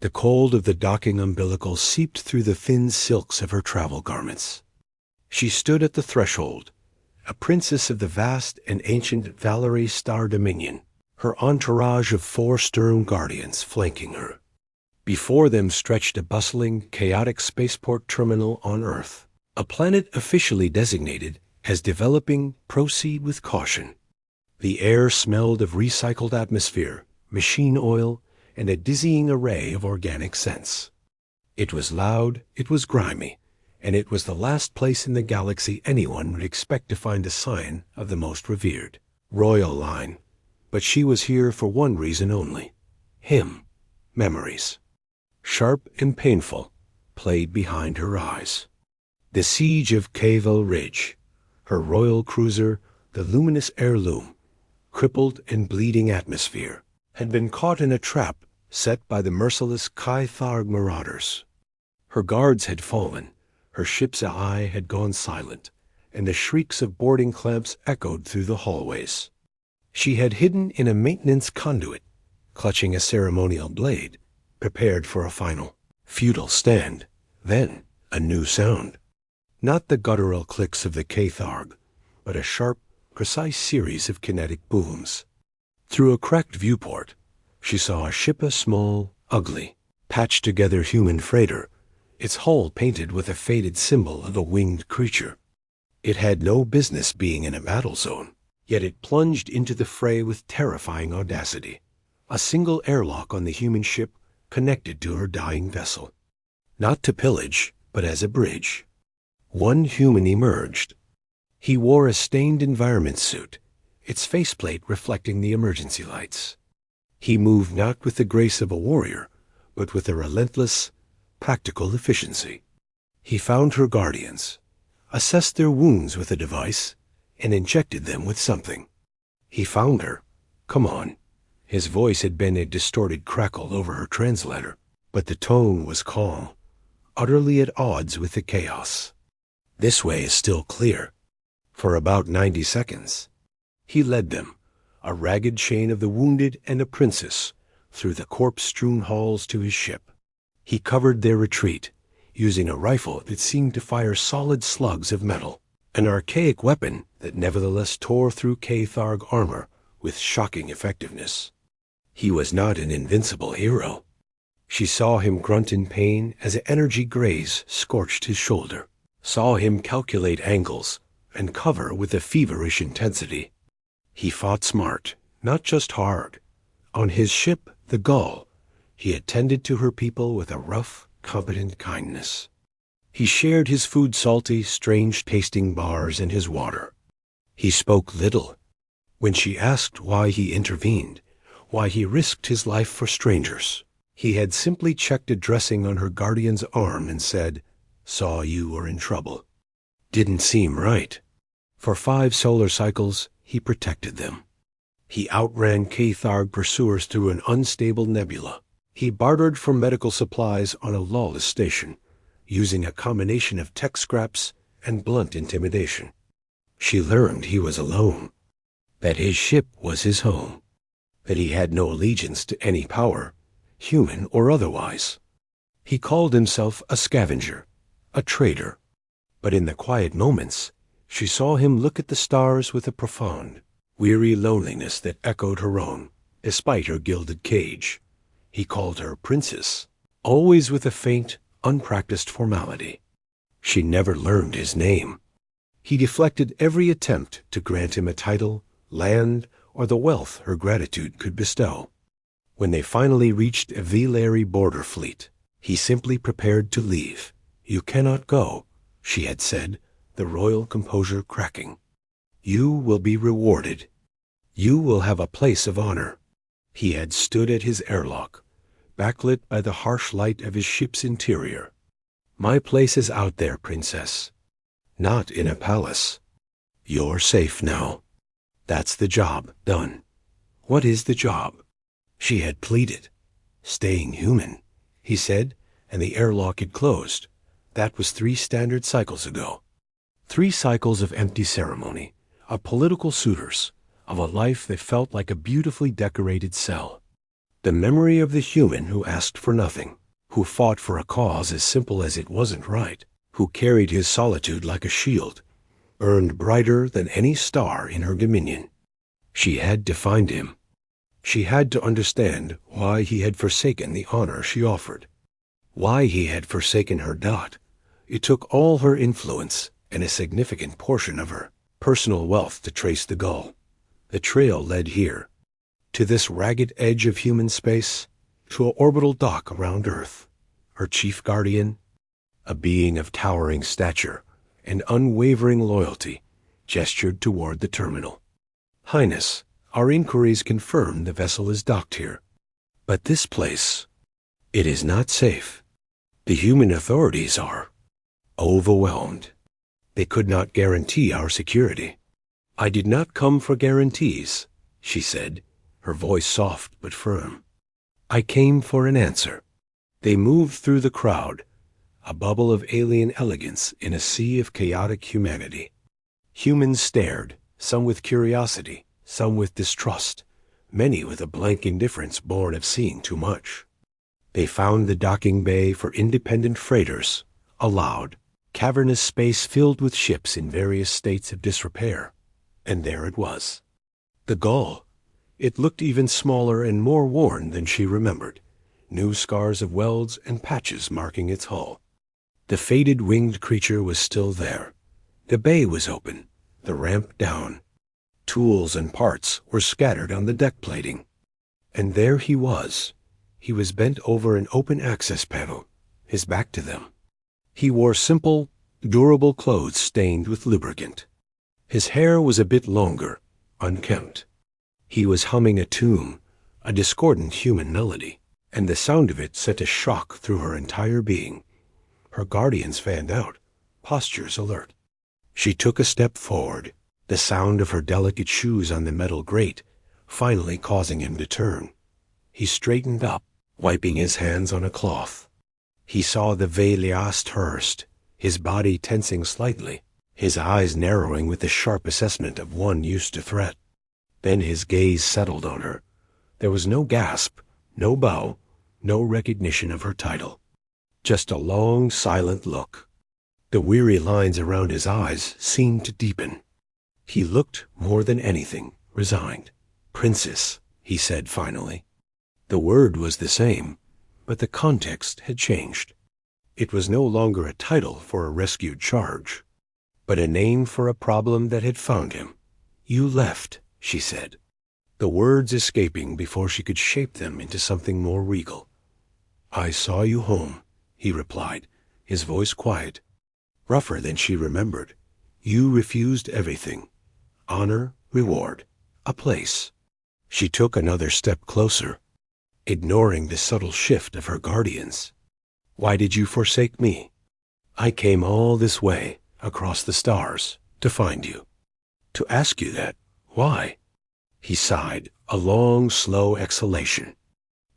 The cold of the docking umbilical seeped through the thin silks of her travel garments. She stood at the threshold, a princess of the vast and ancient Valerie Star Dominion, her entourage of 4 stern guardians flanking her. Before them stretched a bustling, chaotic spaceport terminal on Earth, a planet officially designated as developing proceed with caution. The air smelled of recycled atmosphere, machine oil, and a dizzying array of organic scents. It was loud, it was grimy, and it was the last place in the galaxy anyone would expect to find a sign of the most revered, royal line. But she was here for one reason only. Him. Memories. Sharp and painful, played behind her eyes. The siege of Cavel Ridge, her royal cruiser, the luminous heirloom, crippled and bleeding atmosphere, had been caught in a trap set by the merciless Caitharg marauders. Her guards had fallen, her ship's eye had gone silent, and the shrieks of boarding clamps echoed through the hallways. She had hidden in a maintenance conduit, clutching a ceremonial blade, prepared for a final, futile stand. Then a new sound. Not the guttural clicks of the Caitharg, but a sharp, precise series of kinetic booms. Through a cracked viewport, she saw a ship, a small, ugly, patched-together human freighter, its hull painted with a faded symbol of a winged creature. It had no business being in a battle zone, yet it plunged into the fray with terrifying audacity. A single airlock on the human ship connected to her dying vessel. Not to pillage, but as a bridge. One human emerged. He wore a stained environment suit, its faceplate reflecting the emergency lights. He moved not with the grace of a warrior, but with a relentless, practical efficiency. He found her guardians, assessed their wounds with a device, and injected them with something. He found her. Come on. His voice had been a distorted crackle over her translator, but the tone was calm, utterly at odds with the chaos. This way is still clear. For about 90 seconds, he led them, a ragged chain of the wounded and a princess, through the corpse-strewn halls to his ship. He covered their retreat, using a rifle that seemed to fire solid slugs of metal, an archaic weapon that nevertheless tore through Caitharg armor with shocking effectiveness. He was not an invincible hero. She saw him grunt in pain as an energy graze scorched his shoulder, saw him calculate angles and cover with a feverish intensity. He fought smart, not just hard. On his ship, the Gull, he attended to her people with a rough, competent kindness. He shared his food salty, strange-tasting bars and his water. He spoke little. When she asked why he intervened, why he risked his life for strangers, he had simply checked a dressing on her guardian's arm and said, "Saw you were in trouble." Didn't seem right. For 5 solar cycles, he protected them. He outran Caitharg pursuers through an unstable nebula. He bartered for medical supplies on a lawless station, using a combination of tech scraps and blunt intimidation. She learned he was alone, that his ship was his home, that he had no allegiance to any power, human or otherwise. He called himself a scavenger, a trader. But in the quiet moments, she saw him look at the stars with a profound, weary loneliness that echoed her own, despite her gilded cage. He called her princess, always with a faint, unpracticed formality. She never learned his name. He deflected every attempt to grant him a title, land, or the wealth her gratitude could bestow. When they finally reached a Vilari border fleet, he simply prepared to leave. "You cannot go," she had said, the royal composure cracking. "You will be rewarded. You will have a place of honor." He had stood at his airlock, backlit by the harsh light of his ship's interior. "My place is out there, princess. Not in a palace. You're safe now. That's the job done." "What is the job?" she had pleaded. "Staying human," he said, and the airlock had closed. That was 3 standard cycles ago. 3 cycles of empty ceremony, of political suitors, of a life that felt like a beautifully decorated cell. The memory of the human who asked for nothing, who fought for a cause as simple as it wasn't right, who carried his solitude like a shield, burned brighter than any star in her dominion. She had to find him. She had to understand why he had forsaken the honor she offered, why he had forsaken her dot. It took all her influence and a significant portion of her personal wealth to trace the goal. The trail led here, to this ragged edge of human space, to an orbital dock around Earth. Her chief guardian, a being of towering stature and unwavering loyalty, gestured toward the terminal. "Highness, our inquiries confirm the vessel is docked here. But this place, it is not safe. The human authorities are overwhelmed. They could not guarantee our security." "I did not come for guarantees," she said, her voice soft but firm. "I came for an answer." They moved through the crowd, a bubble of alien elegance in a sea of chaotic humanity. Humans stared, some with curiosity, some with distrust, many with a blank indifference born of seeing too much. They found the docking bay for independent freighters, a loud, cavernous space filled with ships in various states of disrepair. And there it was. The Gull. It looked even smaller and more worn than she remembered, new scars of welds and patches marking its hull. The faded winged creature was still there. The bay was open, the ramp down. Tools and parts were scattered on the deck plating. And there he was. He was bent over an open access panel, his back to them. He wore simple, durable clothes stained with lubricant. His hair was a bit longer, unkempt. He was humming a tune, a discordant human melody, and the sound of it sent a shock through her entire being. Her guardians fanned out, postures alert. She took a step forward, the sound of her delicate shoes on the metal grate finally causing him to turn. He straightened up, wiping his hands on a cloth. He saw the Veliast Hurst, his body tensing slightly, his eyes narrowing with the sharp assessment of one used to threat. Then his gaze settled on her. There was no gasp, no bow, no recognition of her title. Just a long, silent look. The weary lines around his eyes seemed to deepen. He looked, more than anything, resigned. "Princess," he said finally. The word was the same, but the context had changed. It was no longer a title for a rescued charge, but a name for a problem that had found him. "You left," she said, the words escaping before she could shape them into something more regal. "I saw you home," he replied, his voice quiet, rougher than she remembered. "You refused everything. Honor, reward, a place." She took another step closer, ignoring the subtle shift of her guardians. "Why did you forsake me?" "I came all this way, across the stars, to find you." "To ask you that? Why?" He sighed, a long, slow exhalation.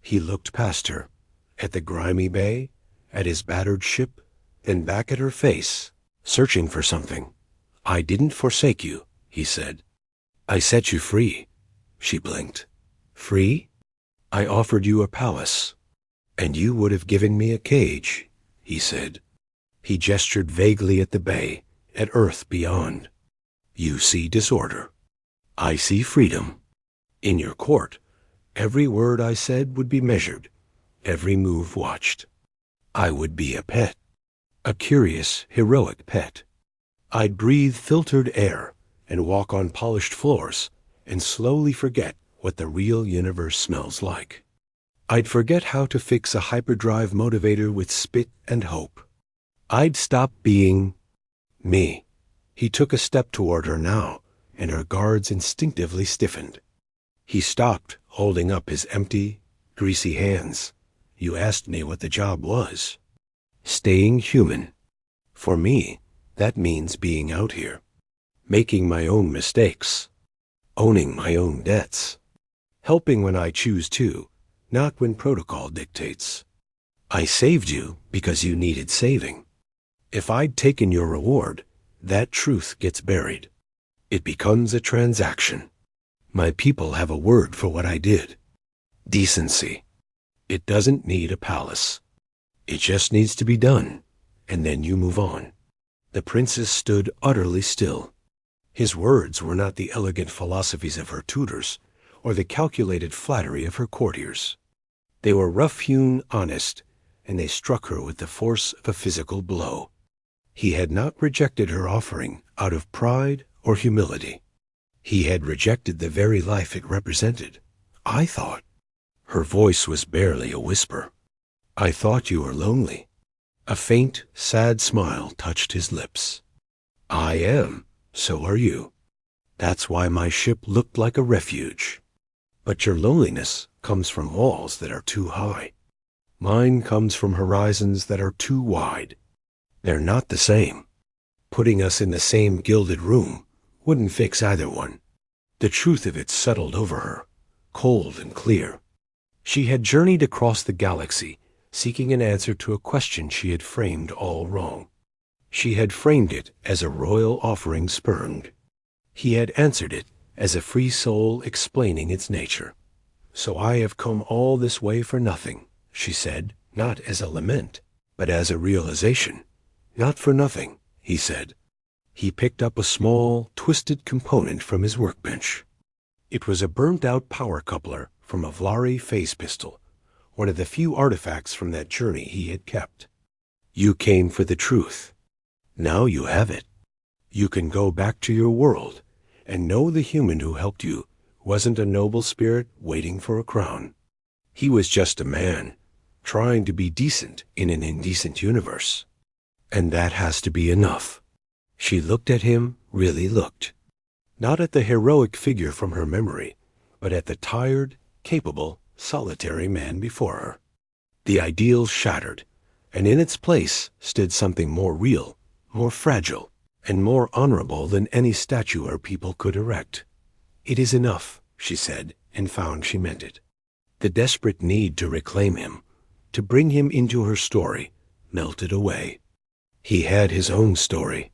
He looked past her, at the grimy bay, at his battered ship, then back at her face, searching for something. "I didn't forsake you," he said. "I set you free." She blinked. "Free?" "I offered you a palace, and you would have given me a cage," he said. He gestured vaguely at the bay, at Earth beyond. "You see disorder. I see freedom. In your court, every word I said would be measured, every move watched. I would be a pet, a curious, heroic pet. I'd breathe filtered air and walk on polished floors and slowly forget what the real universe smells like. I'd forget how to fix a hyperdrive motivator with spit and hope. I'd stop being me." He took a step toward her now, and her guards instinctively stiffened. He stopped, holding up his empty, greasy hands. "You asked me what the job was. Staying human. For me, that means being out here, making my own mistakes, owning my own debts, helping when I choose to, not when protocol dictates. I saved you because you needed saving. If I'd taken your reward, that truth gets buried. It becomes a transaction. My people have a word for what I did. Decency. It doesn't need a palace. It just needs to be done, and then you move on. The princess stood utterly still. His words were not the elegant philosophies of her tutors, or the calculated flattery of her courtiers. They were rough-hewn, honest, and they struck her with the force of a physical blow. He had not rejected her offering out of pride or humility. He had rejected the very life it represented. I thought. Her voice was barely a whisper. I thought you were lonely. A faint, sad smile touched his lips. I am. So are you. That's why my ship looked like a refuge. But your loneliness comes from walls that are too high. Mine comes from horizons that are too wide. They're not the same. Putting us in the same gilded room wouldn't fix either one. The truth of it settled over her, cold and clear. She had journeyed across the galaxy, seeking an answer to a question she had framed all wrong. She had framed it as a royal offering spurned. He had answered it as a free soul explaining its nature. So I have come all this way for nothing, she said, not as a lament, but as a realization. Not for nothing, he said. He picked up a small, twisted component from his workbench. It was a burnt-out power coupler from a Vlari phase pistol, one of the few artifacts from that journey he had kept. You came for the truth. Now you have it. You can go back to your world and know the human who helped you wasn't a noble spirit waiting for a crown. He was just a man, trying to be decent in an indecent universe. And that has to be enough. She looked at him, really looked. Not at the heroic figure from her memory, but at the tired, capable, solitary man before her. The ideal shattered, and in its place stood something more real, more fragile, and more honorable than any statue or people could erect. It is enough, she said, and found she meant it. The desperate need to reclaim him, to bring him into her story, melted away. He had his own story,